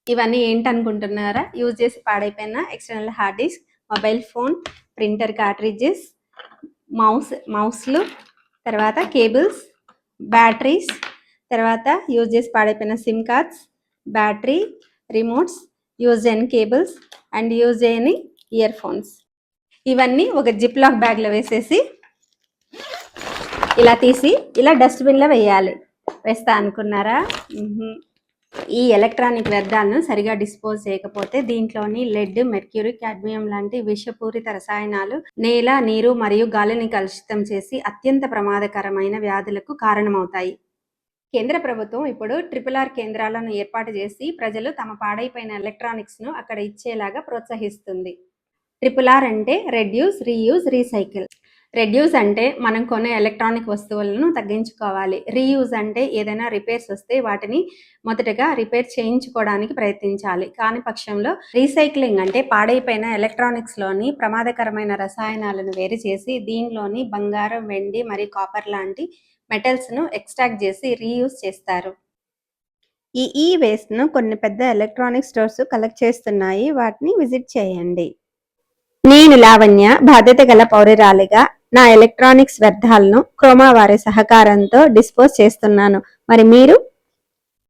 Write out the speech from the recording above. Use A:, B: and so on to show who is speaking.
A: ఇవన్నీ ఏంటనుకుంటున్నారా? యూజ్ చేసి పాడైపోయిన external hard disk, mobile phone, printer cartridges, మౌస్లు, తర్వాత కేబుల్స్, బ్యాటరీస్, తర్వాత యూజ్ చేసి పాడైపోయిన sim cards, battery, remotes, use అయిన కేబుల్స్ అండ్ యూజ్ అయిన ఇయర్ ఫోన్స్. ఇవన్నీ ఒక జిప్ లాక్ బ్యాగ్లో వేసేసి ఇలా తీసి ఇలా డస్ట్బిన్లో వేయాలి. వేస్తా అనుకున్నారా? ఈ ఎలక్ట్రానిక్ వ్యర్థాలను సరిగా డిస్పోజ్ చేయకపోతే దీంట్లోని లెడ్, మెర్క్యూరీ, కాడ్మియం లాంటి విషపూరిత రసాయనాలు నేల, నీరు మరియు గాలిని కలుషితం చేసి అత్యంత ప్రమాదకరమైన వ్యాధులకు కారణమవుతాయి. కేంద్ర ప్రభుత్వం ఇప్పుడు RRR కేంద్రాలను ఏర్పాటు చేసి ప్రజలు తమ పాడైపోయిన ఎలక్ట్రానిక్స్ను అక్కడ ఇచ్చేలాగా ప్రోత్సహిస్తుంది. RRR అంటే రెడ్యూస్, రీయూజ్, రీసైకిల్. రెడ్యూస్ అంటే మనం కొనే ఎలక్ట్రానిక్ వస్తువులను తగ్గించుకోవాలి. రీయూజ్ అంటే ఏదైనా రిపేర్స్ వస్తే వాటిని మొదటగా రిపేర్ చేయించుకోవడానికి ప్రయత్నించాలి. కాని పక్షంలో రీసైక్లింగ్ అంటే పాడైపోయిన ఎలక్ట్రానిక్స్లోని ప్రమాదకరమైన రసాయనాలను వేరు చేసి దీనిలోని బంగారం, వెండి మరియు కాపర్ లాంటి మెటల్స్ను ఎక్స్ట్రాక్ట్ చేసి రీయూజ్ చేస్తారు. ఈ వేస్ట్ను కొన్ని పెద్ద ఎలక్ట్రానిక్ స్టోర్స్ కలెక్ట్ చేస్తున్నాయి. వాటిని విజిట్ చేయండి. నేను లావణ్య, బాధ్యత గల పౌరురాలిగా నా ఎలక్ట్రానిక్స్ వ్యర్థాలను క్రోమా వారి సహకారంతో డిస్పోజ్ చేస్తున్నాను. మరి మీరు?